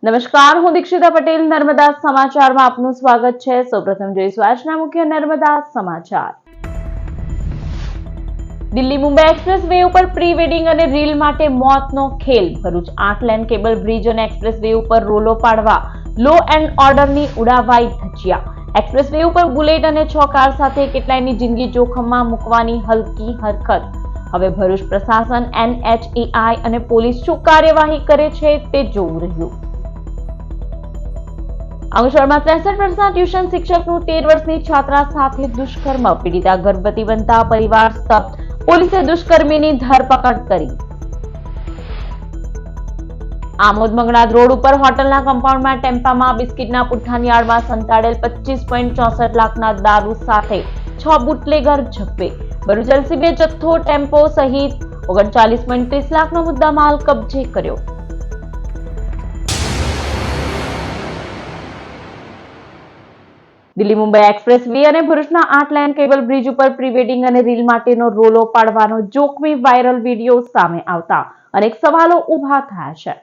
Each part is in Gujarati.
નમસ્કાર, હું દીક્ષિતા પટેલ નર્મદા સમાચારમાં આપનું સ્વાગત છે। સૌપ્રથમ જોઈશું આજના મુખ્ય નર્મદા સમાચાર। દિલ્હી મુંબઈ એક્સપ્રેસ વે ઉપર પ્રી વેડિંગ અને રીલ માટે મોતનો ખેલ। ભરૂચ 8 લેન કેબલ બ્રિજ અને એક્સપ્રેસ વે ઉપર રોલો પાડવા લો એન્ડ ઓર્ડરની ઉડાવાઈ ધજિયા। એક્સપ્રેસ વે ઉપર બુલેટ અને 6 કાર સાથે કેટલાયની જિંદગી જોખમમાં મૂકવાની હલકી હરકત। હવે ભરૂચ પ્રશાસન, NHAI અને પોલીસ શું કાર્યવાહી કરે છે તે જોવું રહ્યું। અંકલેશ્વરમાં 63 વર્ષના ટ્યુશન શિક્ષકનું 13 વર્ષની છાત્રા સાથે દુષ્કર્મ। પીડિતા ગર્ભવતી બનતા પરિવાર સ્તબ્ધ। પોલીસે દુષ્કર્મીની ધરપકડ કરી। આમોદ મંગળાદ રોડ ઉપર હોટલના કમ્પાઉન્ડમાં ટેમ્પામાં બિસ્કિટના પુઠ્ઠાની આડમાં સંતાડેલ 25.64 લાખના દારૂ સાથે 6 બુટલેગર ઝડપે। ભરૂચ એલસીબીએ જથ્થો, ટેમ્પો સહિત 39.30 લાખનો મુદ્દામાલ કબજે કર્યો। દિલ્હી મુંબઈ એક્સપ્રેસ વે અને ભરૂચના 8 લેન કેબલ બ્રિજ ઉપર પ્રી વેડિંગ અને રીલ માટેનો રોલો પાડવાનો જોખમી વાયરલ વિડીયો સામે આવતા અનેક સવાલો ઉભા થયા છે।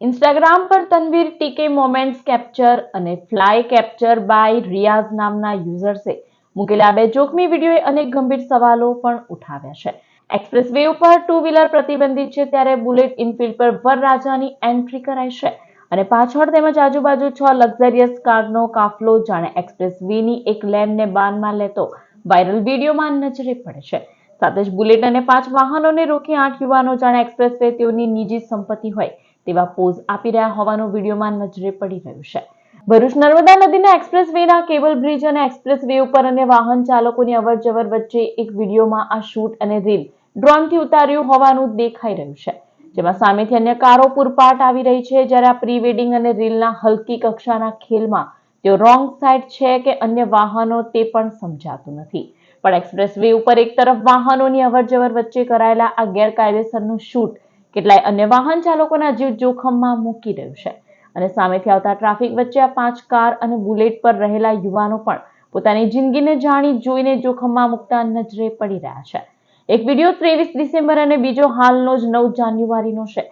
ઇન્સ્ટાગ્રામ પર તનવીર ટીકે મોમેન્ટ્સ કેપ્ચર અને ફ્લાય કેપ્ચર બાય રિયાઝ નામના યુઝર્સે મૂકેલા બે જોખમી વિડીયોએ અનેક ગંભીર સવાલો પણ ઉઠાવ્યા છે। એક્સપ્રેસ વે ઉપર 2 વ્હીલર પ્રતિબંધિત છે, ત્યારે બુલેટ ઇનફિલ્ડ પર વરરાજાની એન્ટ્રી કરાઈ છે અને પાછળ તેમજ આજુબાજુ 6 લક્ઝરિયસ કારનો કાફલો જાણે એક્સપ્રેસ વેની એક લેનને બાનમાં લેતો વાયરલ વિડીયોમાં નજરે પડે છે। સાથે જ બુલેટ અને 5 વાહનોને રોકી 8 યુવાનો જાણે એક્સપ્રેસ વે તેઓની નિજી સંપત્તિ હોય તેવા પોઝ આપી રહ્યા હોવાનું વિડીયોમાં નજરે પડી રહ્યું છે। ભરૂચ નર્મદા નદીના એક્સપ્રેસ વેના કેબલ બ્રિજ અને એક્સપ્રેસ વે ઉપર અને વાહન ચાલકોની અવરજવર વચ્ચે એક વિડીયોમાં આ શૂટ અને રીલ ડ્રોનથી ઉતાર્યું હોવાનું દેખાઈ રહ્યું છે, જેમાં સામેથી અન્ય કારો પૂરપાટ આવી રહી છે। જ્યારે આ પ્રી વેડિંગ અને રીલના હલકી કક્ષાના ખેલમાં તેઓ રોંગ સાઈડ છે કે અન્ય વાહનો તે પણ સમજાતું નથી, પણ એક્સપ્રેસ વે ઉપર એક તરફ વાહનોની અવરજવર વચ્ચે કરાયેલા આ ગેરકાયદેસરનું શૂટ કેટલાય અન્ય વાહન ચાલકોના જીવ જોખમમાં મૂકી રહ્યું છે અને સામેથી આવતા ટ્રાફિક વચ્ચે આ 5 કાર અને બુલેટ પર રહેલા યુવાનો પણ પોતાની જિંદગીને જાણી જોઈને જોખમમાં મૂકતા નજરે પડી રહ્યા છે। એક વિડીયો 23 ડિસેમ્બર અને બીજો હાલનો જ 9 જાન્યુઆરીનો છે,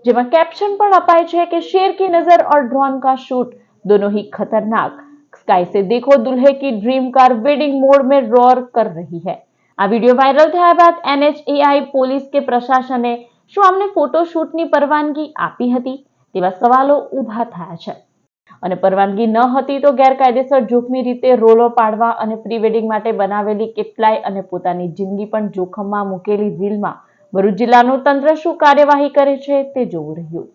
જેમાં કેપ્શન પણ અપાય છે કે शेर की नजर और ड्रोन का शूट दोनों ही खतरनाक, स्काई से देखो दुल्हे की ड्रीम कार वेडिंग मोड में रोर कर रही है। આ વિડીયો વાયરલ થયા બાદ NHAI, પોલીસ કે પ્રશાસને શું આમને ફોટોશૂટની પરવાનગી આપી હતી તેવા સવાલો ઉભા થયા છે અને પરવાનગી ન હતી તો ગેરકાયદેસર જોખમી રીતે રોલો પાડવા અને પ્રી વેડિંગ માટે બનાવેલી કેટલાય અને પોતાની જિંદગી પણ જોખમમાં મૂકેલી રીલમાં ભરૂચ જિલ્લાનું તંત્ર શું કાર્યવાહી કરે છે તે જોવું રહ્યું।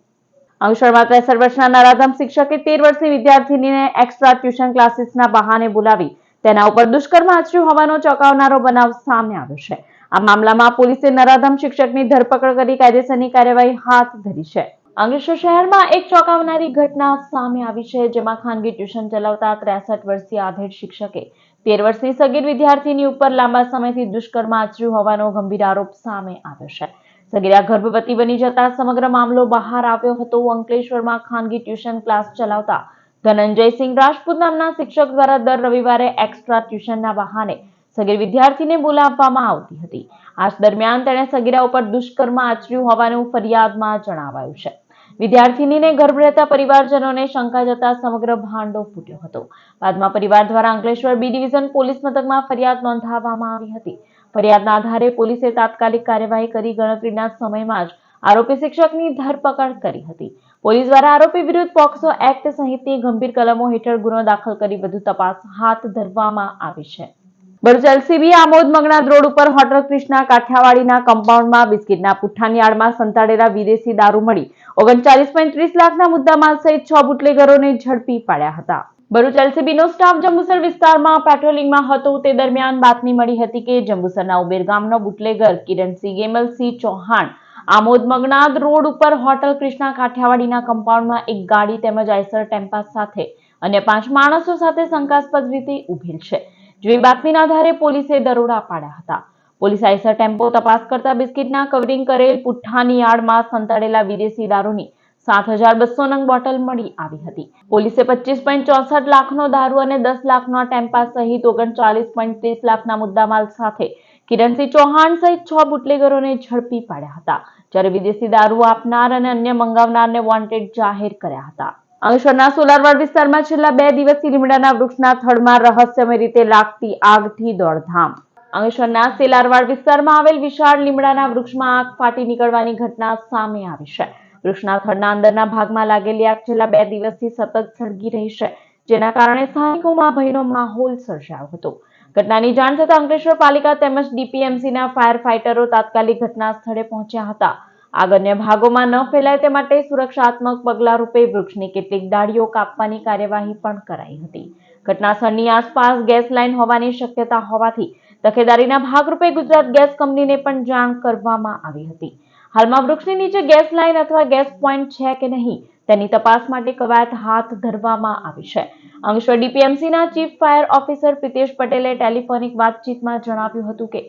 અંકલેશ્વરમાં 63 વર્ષના નરાધમ શિક્ષકે 13 વર્ષની વિદ્યાર્થીનીને એક્સ્ટ્રા ટ્યુશન ક્લાસીસના બહાને બોલાવી તેના ઉપર દુષ્કર્મ આચર્યું હોવાનો ચોંકાવનારો બનાવ સામે આવ્યો છે। આ મામલામાં પોલીસે નરાધમ શિક્ષકની ધરપકડ કરી કાયદેસરની કાર્યવાહી હાથ ધરી છે। અંકલેશ્વર શહેરમાં એક ચોંકાવનારી ઘટના સામે આવી છે, જેમાં ખાનગી ટ્યુશન ચલાવતા 63 વર્ષીય આધેડ શિક્ષકે 13 વર્ષની સગીર વિદ્યાર્થીની ઉપર લાંબા સમયથી દુષ્કર્મ આચર્યું હોવાનો ગંભીર આરોપ સામે આવ્યો છે। સગીરા ગર્ભવતી બની જતા સમગ્ર મામલો બહાર આવ્યો હતો। અંકલેશ્વરમાં ખાનગી ટ્યુશન ક્લાસ ચલાવતા ધનંજયસિંહ રાજપૂત નામના શિક્ષક દ્વારા દર રવિવારે એક્સ્ટ્રા ટ્યુશનના બહાને સગીર વિદ્યાર્થીને બોલાવવામાં આવતી હતી। આ દરમિયાન તેણે સગીરા ઉપર દુષ્કર્મ આચર્યું હોવાનું ફરિયાદમાં જણાવાયું છે। વિદ્યાર્થીનીને ગર્ભ રહેતા પરિવારજનોને શંકા જતા સમગ્ર ભાંડો ફૂટ્યો હતો। બાદમાં પરિવાર દ્વારા અંકલેશ્વર બી ડિવિઝન પોલીસ મથકમાં ફરિયાદ નોંધાવવામાં આવી હતી। ફરિયાદના આધારે પોલીસે તાત્કાલિક કાર્યવાહી કરી ગણતરીના સમયમાં જ આરોપી શિક્ષકની ધરપકડ કરી હતી। પોલીસ દ્વારા આરોપી વિરુદ્ધ પોક્સો એક્ટ સહિતની ગંભીર કલમો હેઠળ ગુનો દાખલ કરી વધુ તપાસ હાથ ધરવામાં આવી છે। ભરૂચ એલસીબી આમોદ મંગળાદ રોડ ઉપર હોટલ કૃષ્ણા કાઠિયાવાડીના કમ્પાઉન્ડમાં બિસ્કિટના પુઠ્ઠાની આડમાં સંતાડેલા વિદેશી દારૂ મળી 39.30 લાખના મુદ્દામાલ સહિત 6 બુટલેગરોને ઝડપી પાડ્યા હતા। ભરૂચ એલસીબીનો સ્ટાફ જંબુસર વિસ્તારમાં પેટ્રોલિંગમાં હતો તે દરમિયાન બાતમી મળી હતી કે જંબુસરના ઉબેર ગામનો બુટલેગર કિરણસિંહ ગેમલસિંહ ચૌહાણ આમોદ મંગળાદ રોડ ઉપર હોટલ કૃષ્ણા કાઠિયાવાડીના કમ્પાઉન્ડમાં એક ગાડી તેમજ આઈસર ટેમ્પા સાથે અન્ય 5 માણસો સાથે શંકાસ્પદ રીતે ઉભેલ છે, જેવી બાતમીના આધારે પોલીસે દરોડા પાડ્યા હતા। પોલીસ આઈસર ટેમ્પો તપાસ કરતા બિસ્કિટના કવરિંગ કરેલ પુઠ્ઠાની આડમાં સંતાડેલા વિદેશી દારૂની 7200 નંગ બોટલ મળી આવી હતી। પોલીસે 25.64 લાખનો દારૂ અને 10 લાખના ટેમ્પા સહિત 39.30 લાખના મુદ્દામાલ સાથે કિરણસિંહ ચૌહાણ સહિત 6 બુટલેગરોને ઝડપી પાડ્યા હતા, જ્યારે વિદેશી દારૂ આપનાર અને અન્ય મંગાવનારને વોન્ટેડ જાહેર કર્યા હતા. અંકલેશ્વરના સોલારવાડ વિસ્તારમાં છેલ્લા 2 દિવસથી લીમડાના વૃક્ષના થડમાં રહસ્યમય રીતે લાગતી આગથી દોડધામ. અંકલેશ્વરના સોલારવાડ વિસ્તારમાં આવેલ વિશાળ લીમડાના વૃક્ષમાં આગ ફાટી નીકળવાની ઘટના સામે આવી છે. વૃક્ષના થડના અંદરના ભાગમાં લાગેલી આગ છેલ્લા 2 દિવસથી સતત સળગી રહી છે, જેના કારણે સ્થાનિકોમાં ભયનો માહોલ સર્જાયો હતો. ઘટનાની જાણ થતાં અંકલેશ્વર પાલિકા તેમજ ડીપીએમસીના ફાયર ફાઇટરો તાત્કાલિક ઘટના સ્થળે પહોંચ્યા હતા. આગ અન્ય ભાગોમાં ન ફેલાય તે માટે સુરક્ષાત્મક પગલાં રૂપે વૃક્ષની કેટલીક ડાળીઓ કાપવાની કાર્યવાહી પણ કરાઈ હતી. ઘટના સ્થળની આસપાસ ગેસ લાઇન હોવાની શક્યતા હોવાથી તકેદારીના ભાગરૂપે ગુજરાત ગેસ કંપનીને પણ જાણ કરવામાં આવી હતી. હાલમાં વૃક્ષની નીચે ગેસ લાઇન અથવા ગેસ પોઈન્ટ છે કે નહીં તેની તપાસ માટે કવાયત હાથ ધરવામાં આવી છે. અંકલેશ્વર ડીપીએમસીના ચીફ ફાયર ઓફિસર પ્રિતેશ પટેલે ટેલિફોનિક વાતચીતમાં જણાવ્યું હતું કે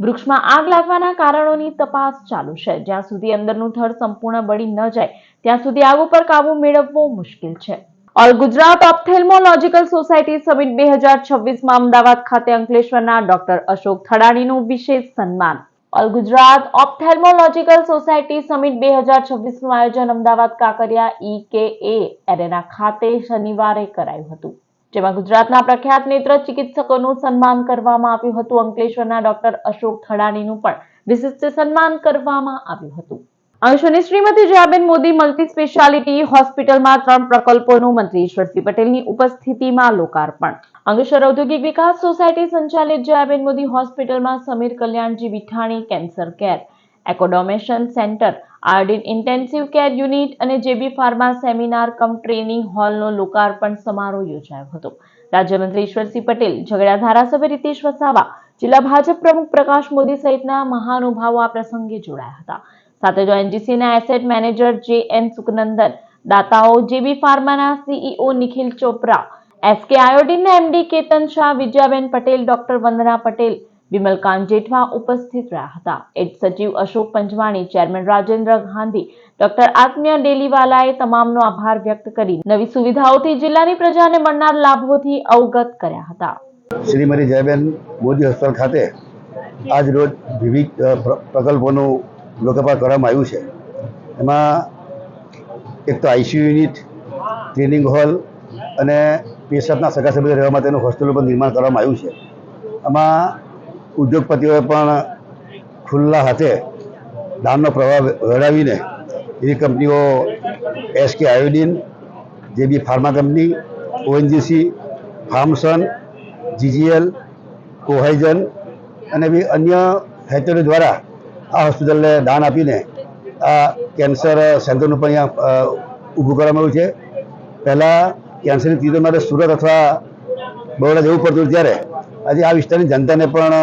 વૃક્ષમાં આગ લાગવાના કારણોની તપાસ ચાલુ છે. જ્યાં સુધી અંદરનું થડ સંપૂર્ણ બળી ન જાય ત્યાં સુધી આગ ઉપર કાબુ મેળવવો મુશ્કેલ છે. All Gujarat ophthalmological society summit 2026માં અમદાવાદ ખાતે અંકલેશ્વરના ડોક્ટર અશોક થડાણીનું વિશેષ સન્માન. All Gujarat ophthalmological society summit 2026નું આયોજન અમદાવાદ કાંકરિયા EKA એરેના ખાતે શનિવારે કરાયું હતું, જેમાં ગુજરાતના પ્રખ્યાત નેત્ર ચિકિત્સકોનું સન્માન કરવામાં આવ્યું હતું. અંકલેશ્વરના ડોક્ટર અશોક થડાણીનું પણ વિશિષ્ટ સન્માન કરવામાં આવ્યું હતું. અંકલેશ્વરની શ્રીમતી જયાબેન મોદી મલ્ટી સ્પેશિયાલિટી હોસ્પિટલમાં 3 પ્રકલ્પોનું મંત્રી ઈશ્વરસિંહ પટેલની ઉપસ્થિતિમાં લોકાર્પણ. અંકલેશ્વર ઔદ્યોગિક વિકાસ સોસાયટી સંચાલિત જયાબેન મોદી હોસ્પિટલમાં Samir Kalyanji Vithani cancer care, accommodation centre, iodine intensive care unit અને JB pharma seminar cum training હોલનો લોકાર્પણ સમારોહ યોજાયો હતો. રાજ્યમંત્રી ઈશ્વરસિંહ પટેલ, ઝઘડા ધારાસભ્ય રીતેશ વસાવા, જિલ્લા ભાજપ પ્રમુખ પ્રકાશ મોદી સહિતના મહાનુભાવો આ પ્રસંગે જોડાયા હતા. સાથે જ ONGCના એસેટ મેનેજર JN સુકનંદન, દાતાઓ, જેબી ફાર્માના CEO નિખિલ ચોપરા, SK આયોડિનના MD કેતન શાહ, વિજયાબેન પટેલ, ડોક્ટર વંદના પટેલ, વિમલકાંત જેઠવા ઉપસ્થિત રહ્યા હતા. એડ સચિવ અશોક પંચવાણી, ચેરમેન રાજેન્દ્ર ગાંધી, ડોક્ટર આત્મીય ડેલીવાલાએ તમામનો આભાર વ્યક્ત કરી નવી સુવિધાઓથી જિલ્લાની પ્રજાને મળનાર લાભોથી અવગત કર્યા હતા. શ્રીમતી જયાબેન મોદી હોસ્પિટલ ખાતે આજ રોજ વિવિધ પ્રકલ્પોનું લોકાર્પણ કરવામાં આવ્યું છે. એમાં એક તો ICU યુનિટ, ક્લિનિંગ હોલ અને પેશન્ટના સગા સભ્યો રહેવા માટેનું હોસ્ટેલનું પણ નિર્માણ કરવામાં આવ્યું છે. આમાં ઉદ્યોગપતિઓએ પણ ખુલ્લા હાથે દાનનો પ્રવાહ વહેડાવીને એવી કંપનીઓ SK આયોડિન, જેબી ફાર્મા કંપની, ONGC, ફાર્મસન, GGL, કોહાઇઝન અને બી અન્ય ફેક્ટરીઓ દ્વારા આ હોસ્પિટલને દાન આપીને આ કેન્સર સેન્ટરનું પણ અહીંયા ઊભું કરવામાં આવ્યું છે. પહેલાં કેન્સરની ટ્રીટમેન્ટ માટે સુરત અથવા બરોડા જવું પડતું, ત્યારે આજે આ વિસ્તારની જનતાને પણ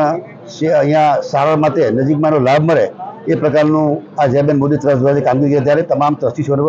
અહીંયા સારવાર માટે નજીકમાંનો લાભ મળે એ પ્રકારનું આ જયાબેન મોદી ટ્રસ્ટ દ્વારા કામગીરી કરે, ત્યારે તમામ ટ્રસ્ટીઓનો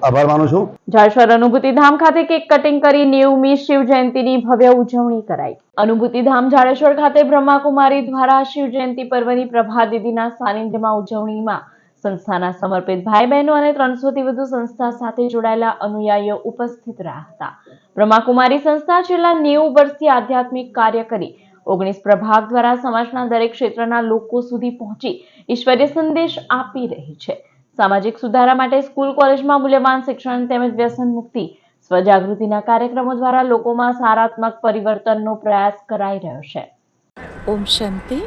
આભાર માનું છું. જાડેશ્વર અનુભૂતિધામ ખાતે કેક કટિંગ કરી 90મી શિવ જયંતિની ભવ્ય ઉજવણી કરાઈ. અનુભૂતિધામ જાડેશ્વર ખાતે બ્રહ્માકુમારી દ્વારા શિવ જયંતિ પર્વની પ્રભાદીદીના સાનિધ્યમાં ઉજવણીમાં સંસ્થાના સમર્પિત ભાઈ બહેનો અને 300થી વધુ સંસ્થા સાથે જોડાયેલા અનુયાયીઓ ઉપસ્થિત રહ્યા હતા. બ્રહ્માકુમારી સંસ્થા છેલ્લા 90 વર્ષથી આધ્યાત્મિક કાર્ય કરી 19 પ્રભાગ દ્વારા સમાજના દરેક ક્ષેત્રના લોકો સુધી પહોંચી ઈશ્વરીય સંદેશ આપી રહી છે. સામાજિક સુધારા માટે સ્કૂલ કોલેજમાં મૂલ્યવાન શિક્ષણ તેમજ વ્યસન મુક્તિ, સ્વજાગૃતિના કાર્યક્રમો દ્વારા લોકોમાં સકારાત્મક પરિવર્તનનો પ્રયાસ કરાઈ રહ્યો છે. ઓમ શાંતિ.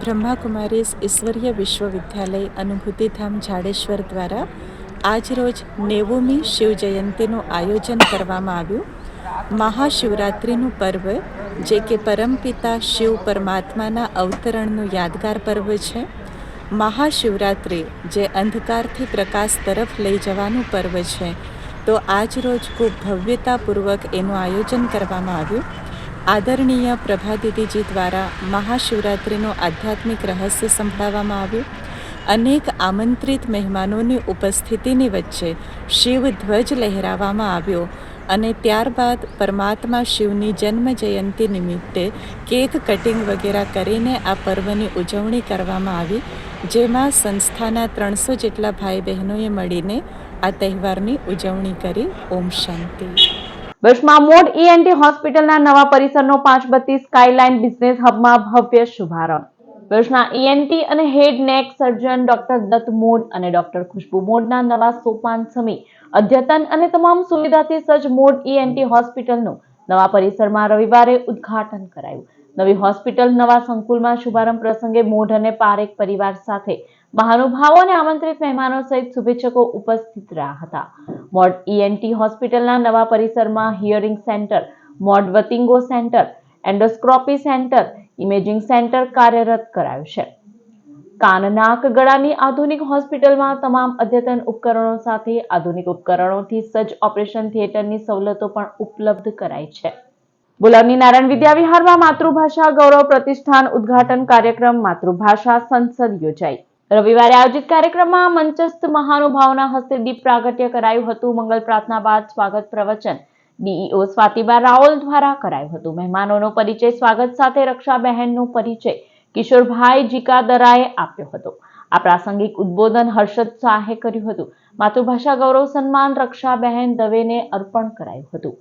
બ્રહ્માકુમારીઝ ઈશ્વરીય વિશ્વવિદ્યાલય અનુભૂતિધામ જાડેશ્વર દ્વારા આજરોજ 90મી શિવ જયંતિનું આયોજન કરવામાં આવ્યું. મહાશિવરાત્રિનું પર્વ, જે કે પરમપિતા શિવ પરમાત્માના અવતરણનું યાદગાર પર્વ છે. મહાશિવરાત્રિ જે અંધકારથી પ્રકાશ તરફ લઈ જવાનું પર્વ છે, તો આજ રોજ ખૂબ ભવ્યતાપૂર્વક એનું આયોજન કરવામાં આવ્યું. આદરણીય પ્રભાદીદીજી દ્વારા મહાશિવરાત્રિનું આધ્યાત્મિક રહસ્ય સંભળાવવામાં આવ્યું. અનેક આમંત્રિત મહેમાનોની ઉપસ્થિતિની વચ્ચે શિવ ધ્વજ લહેરાવવામાં આવ્યો અને ત્યારબાદ પરમાત્મા શિવની જન્મ જયંતિ નિમિત્તે કેક કટિંગ વગેરે કરીને આ પર્વની ઉજવણી કરવામાં આવી, જેમાં સંસ્થાના 300 જેટલા ભાઈ બહેનોએ મળીને આ તહેવારની ઉજવણી કરી. ઓમ શાંતિ. વર્ષમાં મોડ ENT હોસ્પિટલના નવા પરિસરનો 532 સ્કાયલાઇન બિઝનેસ હબમાં ભવ્ય શુભારંભ. વર્ષના ENT અને હેડ નેક સર્જન ડોક્ટર દત્ત મોડ અને ડોક્ટર ખુશ્બુ મોડના નવા સોપાન સમી અદ્યતન અને તમામ સુવિધાથી સજ્જ મોડ ENT હોસ્પિટલનું નવા પરિસરમાં રવિવારે ઉદ્ઘાટન કરાયું. નવી હોસ્પિટલ નવા સંકુલમાં શુભારંભ પ્રસંગે મોઢ અને પારેખ પરિવાર સાથે મહાનુભાવો અને આમંત્રિત મહેમાનો સહિત શુભેચ્છકો ઉપસ્થિત રહ્યા હતા. મોડ ENT હોસ્પિટલના નવા પરિસરમાં હિયરિંગ સેન્ટર, મોડ વતિંગો centre, endoscopy centre, imaging centre કાર્યરત કરાયું છે. કાન, નાક, ગળાની આધુનિક હોસ્પિટલમાં તમામ અદ્યતન ઉપકરણો સાથે આધુનિક ઉપકરણોથી સજ્જ ઓપરેશન થિયેટરની સવલતો પણ ઉપલબ્ધ કરાઈ છે. બોલાવની નારાયણ વિદ્યા વિહારમાં માતૃભાષા ગૌરવ પ્રતિષ્ઠાન ઉદ્ઘાટન કાર્યક્રમ માતૃભાષા સંસદ યોજાઈ. રવિવારે આયોજિત કાર્યક્રમમાં મંચસ્થ મહાનુભાવોના હસ્તે દીપ પ્રાગટ્ય કરાયું હતું. મંગલ પ્રાર્થના બાદ સ્વાગત પ્રવચન DEO સ્વાતિબા રાઓલ દ્વારા કરાયું હતું. મહેમાનોનો પરિચય સ્વાગત સાથે રક્ષાબહેનનો પરિચય કિશોરભાઈ જીકાદરાએ આપ્યો હતો. આ પ્રાસંગિક ઉદ્બોધન હર્ષદ શાહે કર્યું હતું. માતૃભાષા ગૌરવ સન્માન રક્ષાબહેન દવેને અર્પણ કરાયું હતું.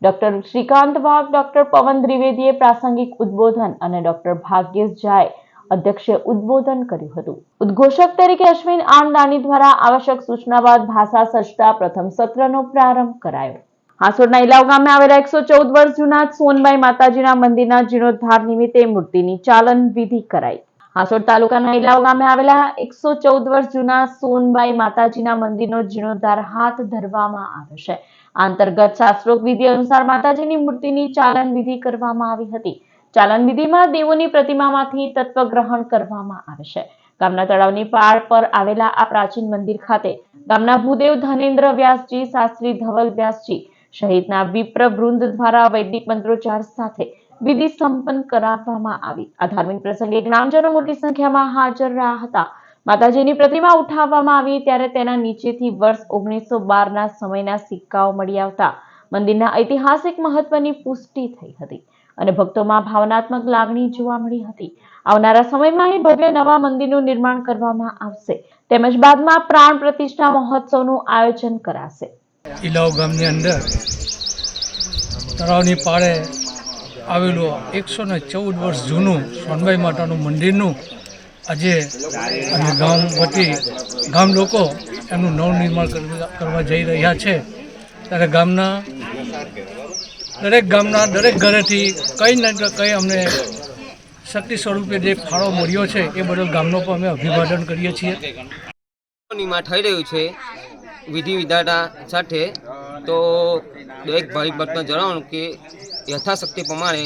ડોક્ટર શ્રીકાંત વાઘ, ડોક્ટર પવન દ્વિવેદીએ પ્રાસંગિક ઉદ્બોધન અને ડોક્ટર ભાગ્યેશ ઝાએ અધ્યક્ષે ઉદ્બોધન કર્યું હતું. ઉદ્ઘોષક તરીકે અશ્વિન આણદાની દ્વારા આવશ્યક સૂચના બાદ ભાષા સજ્જતા પ્રથમ સત્રનો પ્રારંભ કરાયો. હાંસોડના ઇલાવ ગામે આવેલા 114 વર્ષ જૂના સોનબાઈ માતાજીના મંદિરના જીર્ણોદ્ધાર નિમિત્તે મૂર્તિની ચાલન વિધિ કરાઈ. હાંસોડ તાલુકાના ઇલાવ ગામે આવેલા 114 વર્ષ જૂના સોનબાઈ માતાજીના મંદિરનો જીર્ણોદ્ધાર હાથ ધરવામાં આવ્યો છે. આ અંતર્ગત શાસ્ત્રોક્ત વિધિ અનુસાર માતાજીની મૂર્તિની ચાલન વિધિ કરવામાં આવી હતી. ચાલન વિધિમાં દેવોની પ્રતિમામાંથી તત્વ ગ્રહણ કરવામાં આવે છે. ગામના તળાવની પાળ પર આવેલા આ પ્રાચીન મંદિર ખાતે ગામના ભૂદેવ ધનેન્દ્ર વ્યાસજી, શાસ્ત્રી ધવલ વ્યાસજી સહિતના વિપ્ર વૃંદ દ્વારા વૈદિક મંત્રોચ્ચાર સાથે વિધિ સંપન્ન કરાવવામાં આવી. આ ધાર્મિક પ્રસંગે ગ્રામજનો મોટી સંખ્યામાં હાજર રહ્યા હતા. માતાજીની પ્રતિમા ઉઠાવવામાં આવી ત્યારે તેના નીચેથી વર્ષ 1912ના સમયના સિક્કાઓ મળી આવતા મંદિરના ઐતિહાસિક મહત્વની પુષ્ટિ થઈ હતી અને ભક્તોમાં ભાવનાત્મક લાગણી જોવા મળી હતી. આવનારા સમયમાં અહીં ભવ્ય નવા મંદિરનું નિર્માણ કરવામાં આવશે તેમજ બાદમાં પ્રાણ પ્રતિષ્ઠા મહોત્સવનું આયોજન કરાશે. ઇલાવ ગામની અંદર તળાવની પાળે આવેલું 114 વર્ષ જૂનું સોનબાઈ માતાનું મંદિરનું આજે અમે ગામ વતી ગામ લોકો એનું નવનિર્માણ કરવા જઈ રહ્યા છે. ત્યારે દરેક ઘરેથી કંઈ ને કંઈ અમને શક્તિ સ્વરૂપે જે ફાળો મળ્યો છે એ બદલ ગામનો પણ અમે અભિવાદન કરીએ છીએ. થઈ રહ્યું છે વિધિ વિધાના સાથે, તો દરેક ભાઈ ભક્તને જણાવવાનું કે યથાશક્તિ પ્રમાણે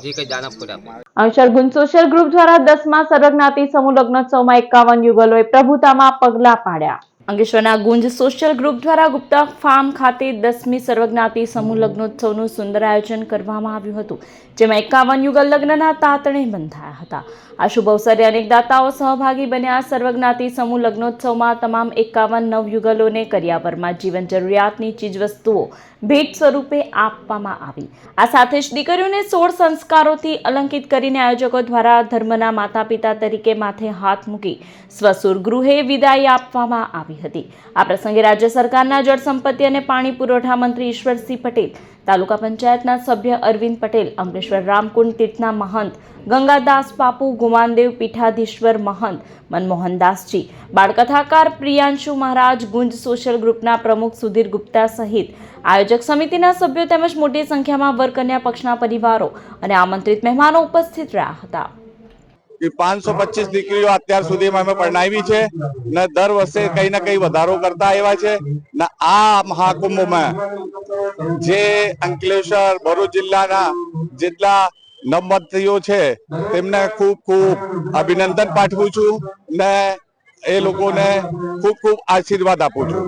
જે કંઈ દાન આપવા આપે. અંકલેશ્વર ગુંજ સોશિયલ ગ્રુપ દ્વારા 10મા સર્વજ્ઞાતિ સમૂહ લગ્નોત્સવમાં 51 યુગલોએ પ્રભુતામાં પગલા પાડ્યા. અંકલેશ્વરના ગુંજ સોશિયલ ગ્રુપ દ્વારા ગુપ્તા ફાર્મ ખાતે 10મી સર્વજ્ઞાતિ સમૂહ લગ્નોત્સવનું સુંદર આયોજન કરવામાં આવ્યું હતું, જેમાં 51 યુગલ લગ્નના તાતણે બંધાયા હતા. આ શુભ અવસરે અનેક દાતાઓ સહભાગી બન્યા. સર્વજ્ઞાતિ સમૂહ લગ્નોત્સવમાં તમામ 51 નવયુગલોને કરિયાવરમાં જીવન જરૂરિયાતની ચીજવસ્તુઓ ભેટ સ્વરૂપે આપવામાં આવી. આ સાથે જ દીકરીઓને 16 સંસ્કારોથી અલંકિત કરીને આયોજકો દ્વારા ધર્મના માતા પિતા તરીકે માથે હાથ મૂકી સ્વસુર ગૃહે વિદાય આપવામાં આવી હતી. આ પ્રસંગે રાજ્ય સરકારના જળ સંપત્તિ અને પાણી પુરવઠા મંત્રી ઈશ્વરસિંહ પટેલ, તાલુકા પંચાયતના સભ્ય અરવિંદ પટેલ, અંકલેશ્વર રામકુંડ તીર્થના મહંત ગંગાદાસ બાપુ, ગુમાનદેવ પીઠાધીશ્વર મહંત મનમોહનદાસજી, બાળકથાકાર પ્રિયાંશુ મહારાજ, ગુંજ સોશિયલ ગ્રુપના પ્રમુખ સુધીર ગુપ્તા સહિત આયોજક સમિતિના સભ્યો તેમજ મોટી સંખ્યામાં વર કન્યા પક્ષના પરિવારો અને આમંત્રિત મહેમાનો ઉપસ્થિત રહ્યા હતા. 525 દીકરીઓ અત્યાર સુધીમાં અમે પરણાવી છે ને દર વર્ષે કઈ ને કઈ વધારો કરતા આવ્યા છે ને આ મહાકુંભમાં જે અંકલેશ્વર ભરૂચ જિલ્લાના જેટલા નવમતીઓ છે તેમને ખૂબ ખૂબ અભિનંદન પાઠવું છું ને એ લોકોને ખૂબ ખૂબ આશીર્વાદ આપું છું.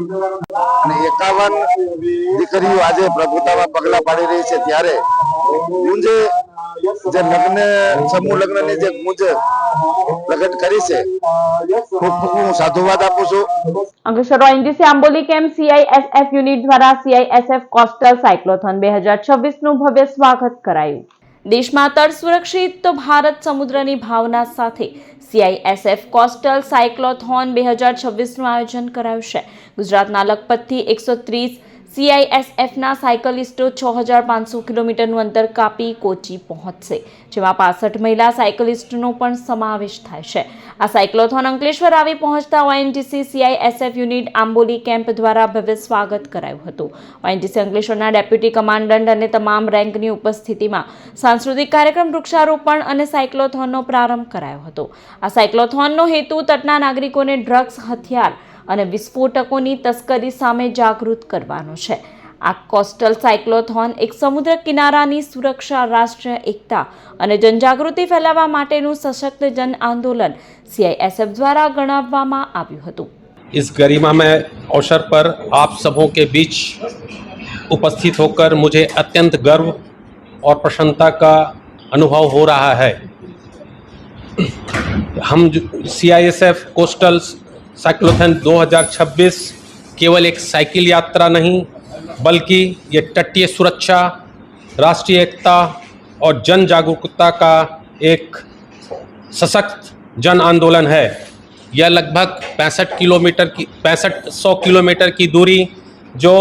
અને 51 દીકરીઓ આજે પ્રભુતામાં પગલા પાડી રહી છે ત્યારે ગુંજે જે લગ્ન સમૂહ લગ્નની જે ગુંજ પ્રગટ કરી છે ખૂબ ખૂબ હું સાધુવાદ આપું છું. Ankleshwar NGC Amboli camp CISF unit દ્વારા CISF કોસ્ટલ સાયક્લોથોન 2026 નું ભવ્ય સ્વાગત કરાયું. દેશમાં તટ સુરક્ષિત તો ભારત સમુદ્રની ભાવના સાથે CISF કોસ્ટલ સાયક્લોથોન 2026 નું આયોજન કરાયું છે. ગુજરાતના લખપતથી 130, CISFના સાયકલિસ્ટો 6500 કિલોમીટરનું અંતર કાપી કોચી પહોંચશે, જેમાં 65 મહિલા સાયકલિસ્ટનો પણ સમાવેશ થાય છે. આ સાયક્લોથોન અંકલેશ્વર આવી પહોંચતા ONGC CISF unit Amboli camp દ્વારા ભવ્ય સ્વાગત કરાયું હતું. ONGC અંકલેશ્વરના ડેપ્યુટી કમાન્ડન્ટ અને તમામ રેન્કની ઉપસ્થિતિમાં સાંસ્કૃતિક કાર્યક્રમ, વૃક્ષારોપણ અને સાયક્લોથોનનો પ્રારંભ કરાયો હતો. આ સાયક્લોથોનનો હેતુ તટના નાગરિકોને ડ્રગ્સ, હથિયાર અને વિસ્ફોટકોની તસ્કરી સામે જાગૃત કરવાનો છે. આ કોસ્ટલ સાયક્લોથોન એક સમુદ્ર કિનારાની સુરક્ષા, રાષ્ટ્રીય એકતા અને જનજાગૃતિ ફેલાવવા માટેનું સશક્ત જન આંદોલન CISF દ્વારા ગણાવવામાં આવ્યું હતું. इस गरिमामय अवसर पर आप सबों के बीच उपस्थित होकर मुझे अत्यंत गर्व और प्रसन्नता का अनुभव हो रहा है. हम CISF कोस्टल साइक्लोथॉन 2026 केवल एक साइकिल यात्रा नहीं, बल्कि ये तटीय सुरक्षा, राष्ट्रीय एकता और जन जागरूकता का एक सशक्त जन आंदोलन है. यह लगभग 6500 किलोमीटर की दूरी जो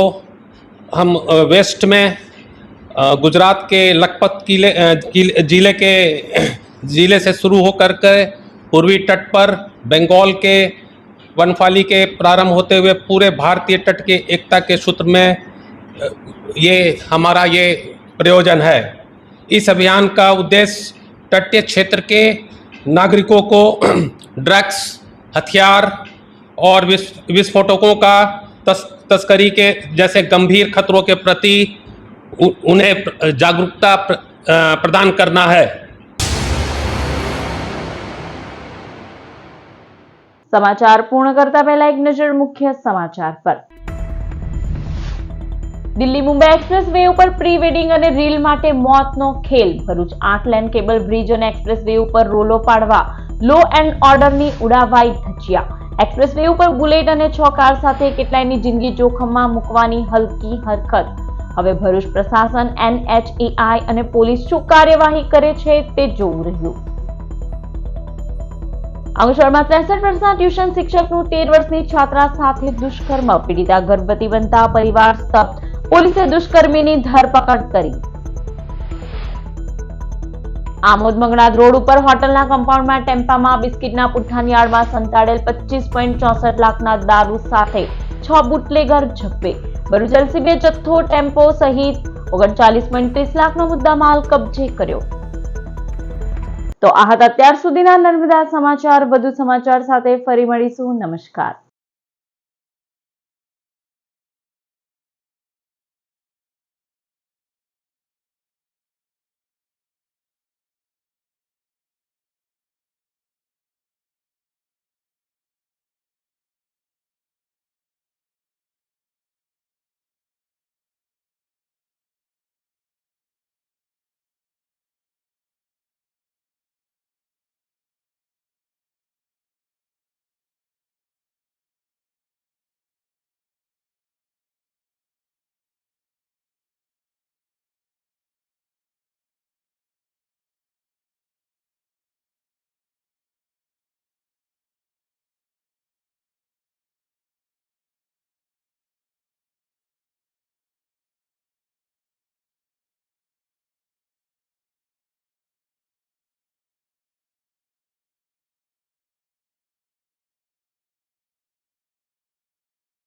हम वेस्ट में गुजरात के लखपत जिले से शुरू होकर के पूर्वी तट पर बंगाल के वनफाली के प्रारंभ होते हुए पूरे भारतीय तट के एकता के सूत्र में ये हमारा ये प्रयोजन है. इस अभियान का उद्देश्य तटीय क्षेत्र के नागरिकों को ड्रग्स, हथियार और विस्फोटकों का तस्करी के जैसे गंभीर खतरों के प्रति उन्हें जागरूकता प्रदान करना है. સમાચાર પૂર્ણ કરતા પહેલા એક નજર મુખ્ય સમાચાર પર. દિલ્હી મુંબઈ એક્સપ્રેસ વે ઉપર પ્રી વેડિંગ અને રીલ માટે મોતનો ખેલ. ભરૂચ 8 લેન કેબલ બ્રિજ અને એક્સપ્રેસ વે ઉપર રોલો પાડવા લો એન્ડ ઓર્ડરની ઉડાવાઈ ધજિયા. એક્સપ્રેસ વે ઉપર બુલેટ અને 6 કાર સાથે કેટલાયની જિંદગી જોખમમાં મૂકવાની હલકી હરકત. હવે ભરૂચ પ્રશાસન, NHAI અને પોલીસ શું કાર્યવાહી કરે છે તે જોવું રહ્યું. અંકલેશ્વરમાં 63 ટ્યુશન શિક્ષકનું 13 વર્ષની છાત્રા સાથે દુષ્કર્મ. પીડિતા ગર્ભવતી બનતા પરિવાર સ્તબ્ધ. પોલીસે દુષ્કર્મીની ધરપકડ કરી. આમોદ મંગળાદ રોડ ઉપર હોટલના કમ્પાઉન્ડમાં ટેમ્પામાં બિસ્કિટના પુઠ્ઠાની આડમાં સંતાડેલ 25.64 લાખના દારૂ સાથે 6 બુટલેગર ઝડપે. ભરૂચ LCBએ જથ્થો, ટેમ્પો સહિત 39.30 લાખનો મુદ્દામાલ કબજે કર્યો. તો આ હતા અત્યાર સુધીના નર્મદા સમાચાર. વધુ સમાચાર સાથે ફરી મળીશું. નમસ્કાર.